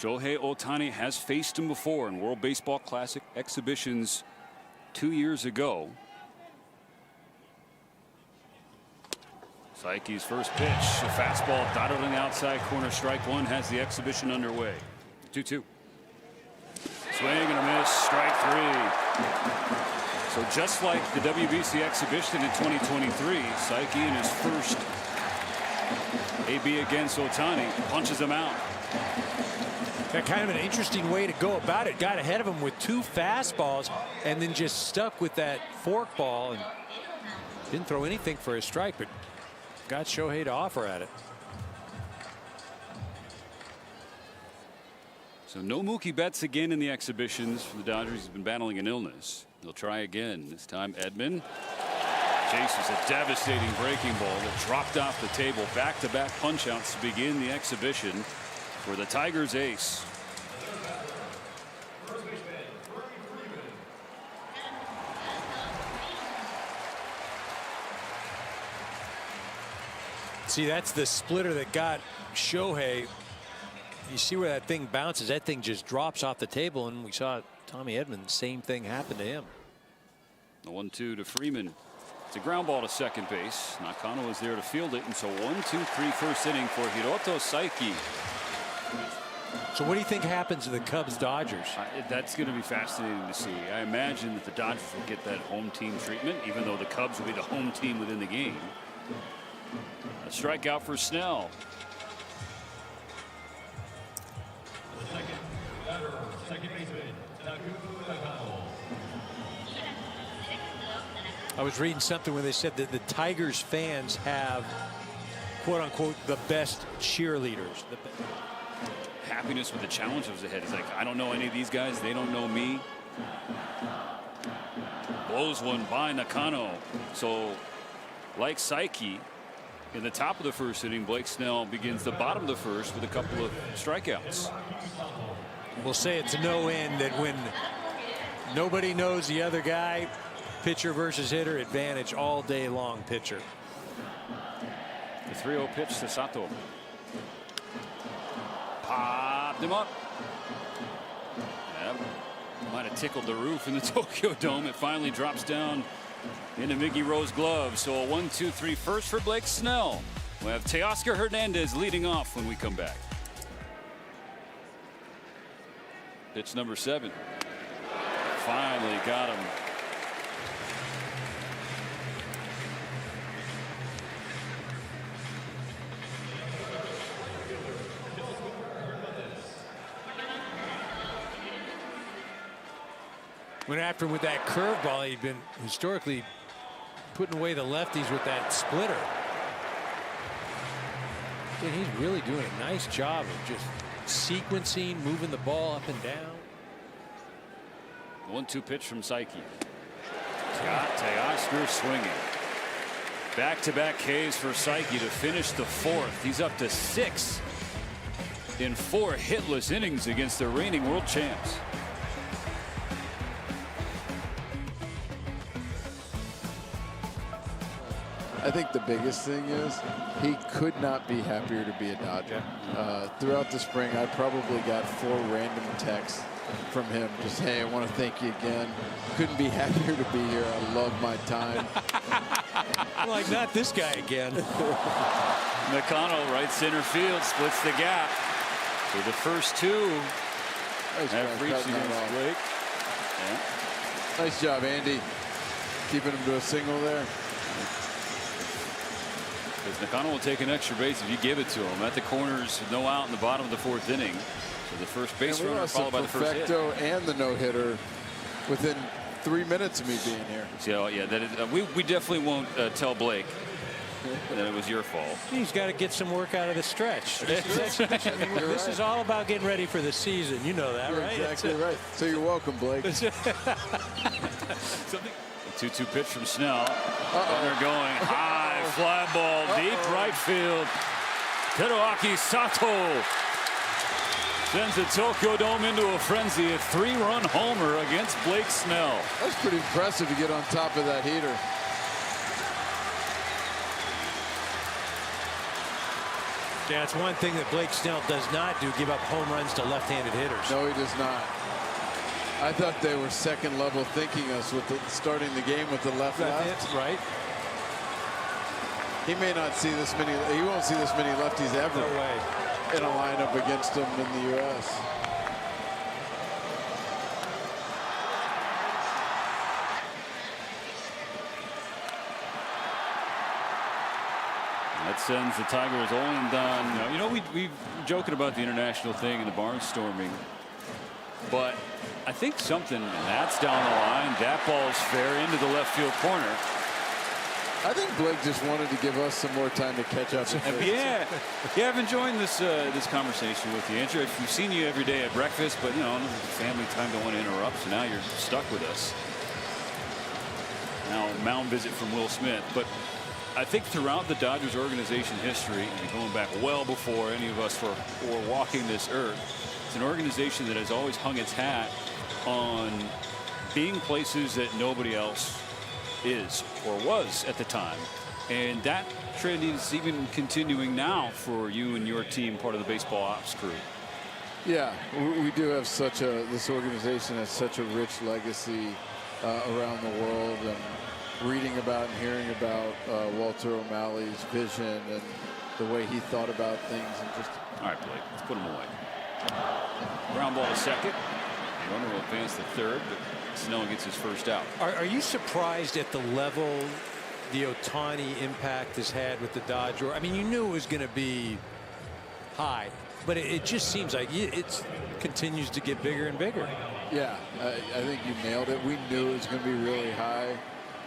Shohei Ohtani has faced him before in World Baseball Classic exhibitions 2 years ago. Saiki's first pitch, a fastball dotted on the outside corner. Strike one has the exhibition underway. 2-2. Swing and a miss. Strike three. So just like the WBC exhibition in 2023, Saiki in his first AB against Ohtani punches him out. Yeah, kind of an interesting way to go about it. Got ahead of him with 2 fastballs and then just stuck with that forkball and didn't throw anything for a strike, but got Shohei to offer at it. So no Mookie Betts again in the exhibitions for the Dodgers. He's been battling an illness. They'll try again. This time Edman chases a devastating breaking ball that dropped off the table. Back-to-back punch-outs to begin the exhibition for the Tigers ace. See, that's the splitter that got Shohei. You see where that thing bounces. That thing just drops off the table, and we saw Tommy Edman, same thing happen to him. The 1-2 to Freeman. It's a ground ball to second base. Nakano is there to field it, and so 1-2-3 first inning for Hiroto Saiki. So what do you think happens to the Cubs-Dodgers? That's going to be fascinating to see. I imagine that the Dodgers will get that home team treatment, even though the Cubs will be the home team within the game. A strikeout for Snell. I was reading something where they said that the Tigers fans have, quote unquote, the best cheerleaders. Happiness with the challenges ahead. It's like, I don't know any of these guys. They don't know me. Blows one by Nakano. So like Saiki, in the top of the first inning, Blake Snell begins the bottom of the first with a couple of strikeouts. We'll say it's no end that when nobody knows the other guy, pitcher versus hitter, advantage all day long pitcher. The 3-0 pitch to Sato. Popped him up. Yep. Might have tickled the roof in the Tokyo Dome. It finally drops down into Miggy Rowe's glove. So a 1-2-3 first for Blake Snell. We'll have Teoscar Hernandez leading off when we come back. Pitch number 7. Finally got him. Went after him with that curveball. He'd been historically putting away the lefties with that splitter. And he's really doing a nice job of just sequencing, moving the ball up and down. 1-2 pitch from Saiki. Got Teoscar swinging. Back-to-back Ks for Saiki to finish the 4th. He's up to 6 in 4 hitless innings against the reigning world champs. I think the biggest thing is he could not be happier to be a Dodger. Throughout the spring, I probably got 4 random texts from him. Just, hey, I want to thank you again. Couldn't be happier to be here. I love my time. Like, not this guy again. Nakano, right center field, splits the gap. So the first 2 have reached against Blake. Yeah. Nice job, Andy. Keeping him to a single there. Because Nakano will take an extra base if you give it to him. At the corners, no out in the bottom of the 4th inning. So the first base runner followed by the first hit. And the no-hitter within 3 minutes of me being here. So yeah, that is, we definitely won't tell Blake that it was your fault. He's got to get some work out of the stretch. This is all about getting ready for the season. You know that, right? Exactly right. So you're welcome, Blake. 2-2 pitch from Snell. They're going high, fly ball, deep right field. Teruaki Sato sends the Tokyo Dome into a frenzy. A 3-run homer against Blake Snell. That's pretty impressive to get on top of that heater. Yeah, it's one thing that Blake Snell does not do, give up home runs to left-handed hitters. No, he does not. I thought they were second level thinking us with starting the game with the left. Right. He may not see this many. He won't see this many lefties ever No way. in a lineup against him in the U.S. That sends the Tigers 0 and done. You know, we've joking about the international thing and the barnstorming, but I think something, and that's down the line. That ball's fair into the left field corner. I think Blake just wanted to give us some more time to catch up. Yeah, I've enjoyed this this conversation with you, Andrew. We've seen you every day at breakfast, but you know, family time don't want to interrupt, so now you're stuck with us. Now, mound visit from Will Smith, but I think throughout the Dodgers organization history, and going back well before any of us were walking this earth, it's an organization that has always hung its hat on being places that nobody else is or was at the time. And that trend is even continuing now for you and your team, part of the baseball ops crew. Yeah, we do have such a, this organization has such a rich legacy around the world, and reading about and hearing about Walter O'Malley's vision and the way he thought about things. And just all right, Blake, let's put him away. Ground ball to second. Runner will advance to third, but Snell gets his first out. Are you surprised at the level the Ohtani impact has had with the Dodgers? I mean, you knew it was going to be high, but it just seems like it continues to get bigger and bigger. Yeah, I think you nailed it. We knew it was going to be really high.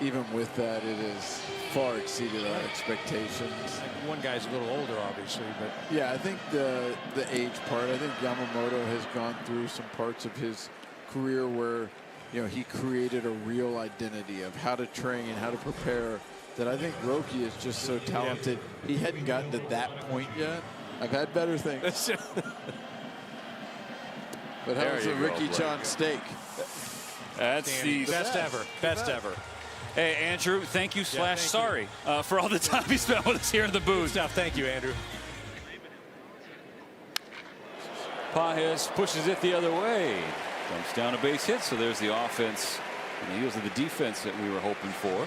Even with that, it has far exceeded our expectations. One guy's a little older, obviously, but yeah, I think the age part. I think Yamamoto has gone through some parts of his career where, you know, he created a real identity of how to train, how to prepare. That I think Roki is just so talented. Yeah. He hadn't gotten to that point yet. I've had better things. But how was the Ricky Chon steak? That's the best ever. Best ever. Hey, Andrew, thank you / sorry for all the time you spent with us here in the booth. Thank you, Andrew. Pages pushes it the other way. Comes down a base hit, so there's the offense on the heels of the defense that we were hoping for.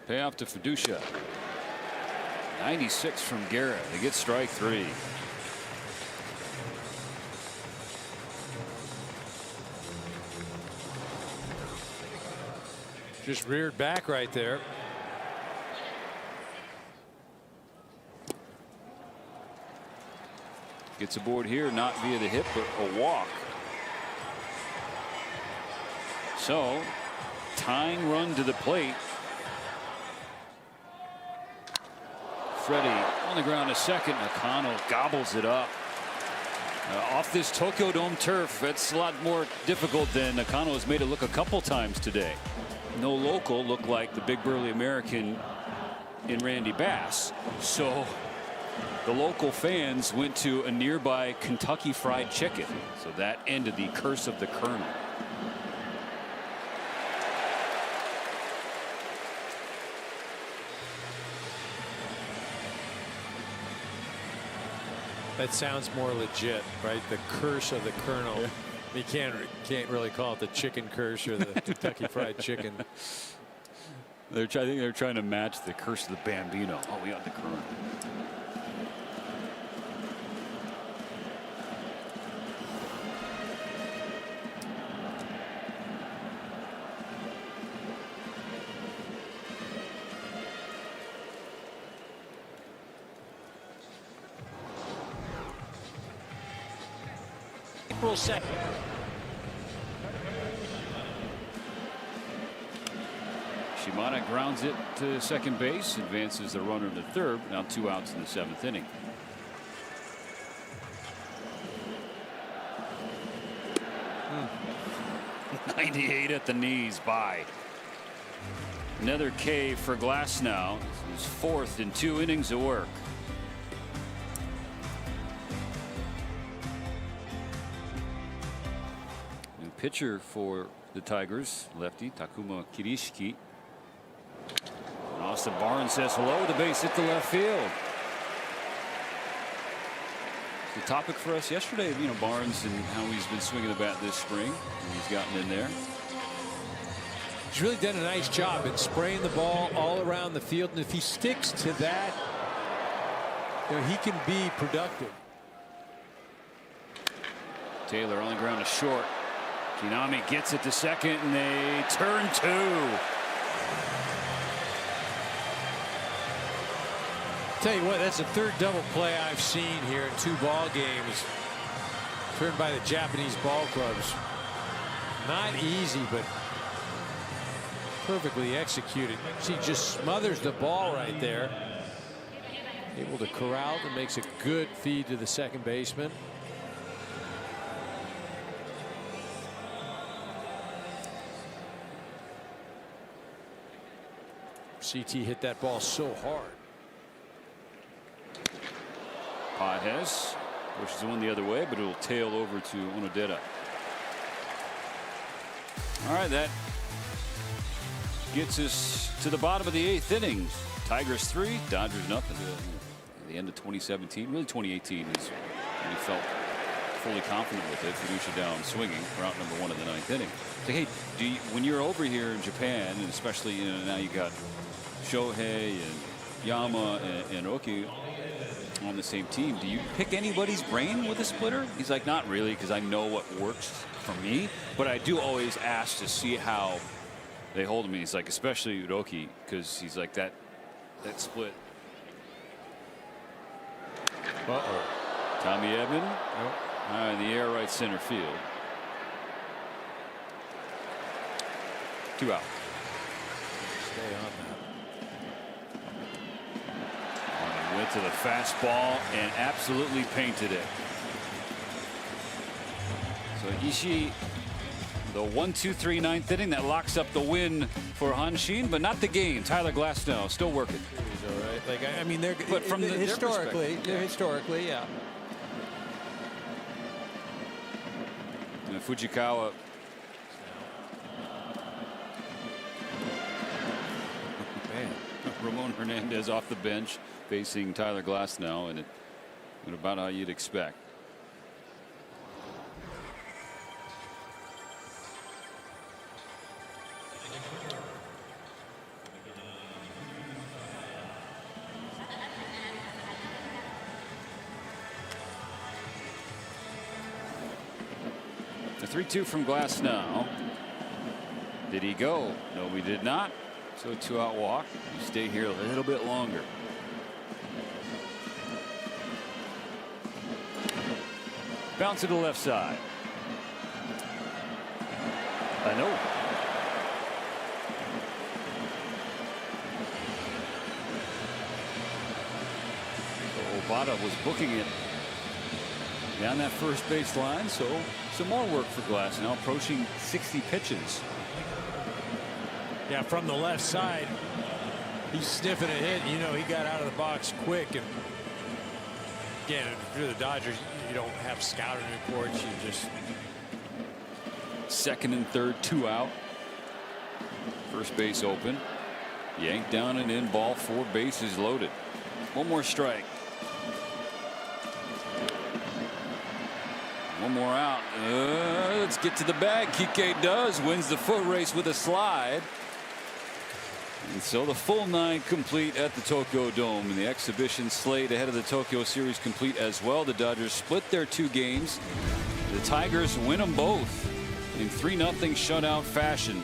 Payoff to Fiducia. 96 from Garrett. They get strike 3. Just reared back right there. Gets aboard here, not via the hit, but a walk. So, tying run to the plate. Freddie on the ground a second. Nakano gobbles it up. Off this Tokyo Dome turf, it's a lot more difficult than Nakano has made it look a couple times today. No local looked like the big burly American in Randy Bass. So the local fans went to a nearby Kentucky Fried Chicken. So that ended the curse of the Colonel. That sounds more legit, right? The curse of the Colonel. Yeah. You can't really call it the chicken curse or the Kentucky Fried Chicken. I think they're trying to match the curse of the Bambino. Oh, we got the Colonel. April 2nd. Shimada grounds it to second base, advances the runner to third. Now 2 outs in the 7th inning. Hmm. 98 at the knees by. Another K for Glasnow. His 4th in 2 innings of work. New pitcher for the Tigers, lefty Takuma Kirishiki. Austin Barnes says hello. The base hit the left field. the topic for us yesterday. You know, Barnes and how he's been swinging the bat this spring. And he's gotten in there. He's really done a nice job in spraying the ball all around the field, and if he sticks to that, you know, he can be productive. Taylor on the ground to short. Kinami gets it to second, and they turn two. Tell you what, that's the third double play I've seen here in 2 ball games. Turned by the Japanese ball clubs. Not easy, but perfectly executed. She just smothers the ball right there. Able to corral and makes a good feed to the second baseman. CT hit that ball so hard. Pages pushes one the other way, but it'll tail over to Onodera. All right, that gets us to the bottom of the 8th inning. Tigers 3, Dodgers nothing. At the end of 2017, really 2018 is when he felt fully confident with it. Fiducia down swinging for out number 1 in the 9th inning. So, hey, when you're over here in Japan, and especially now you got Shohei and Yama and Oki on the same team, do you pick anybody's brain with a splitter? He's like, not really, because I know what works for me, but I do always ask to see how they hold me. He's like, especially Udoki, because he's like that split. Tommy Edman. In the air, right center field. 2 out. Stay on that. Went to the fastball and absolutely painted it. So Ishii, the 1-2-3 9th inning that locks up the win for Hanshin, but not the game. Tyler Glasnow still working. He's all right. Like, I mean, they're but from historically, yeah. And Fujikawa. Man. Ramon Hernandez off the bench facing Tyler Glasnow, and about how you'd expect. The 3-2 from Glasnow. Did he go? No, we did not. So 2-out walk. You stay here a little bit longer. Bounce to the left side. I know. So Obata was booking it down that first base line. So some more work for Glass now, approaching 60 pitches. Yeah, from the left side, he's sniffing a hit. You know, he got out of the box quick. And again, if you're the Dodgers, you don't have scouting reports. You just second and third, 2 out. First base open. Yanked down and in, ball 4, bases loaded. One more strike. One more out. Let's get to the bag. Kike does. Wins the foot race with a slide. And so the full 9 complete at the Tokyo Dome, and the exhibition slate ahead of the Tokyo Series complete as well. The Dodgers split their 2 games. The Tigers win them both in 3-0 shutout fashion.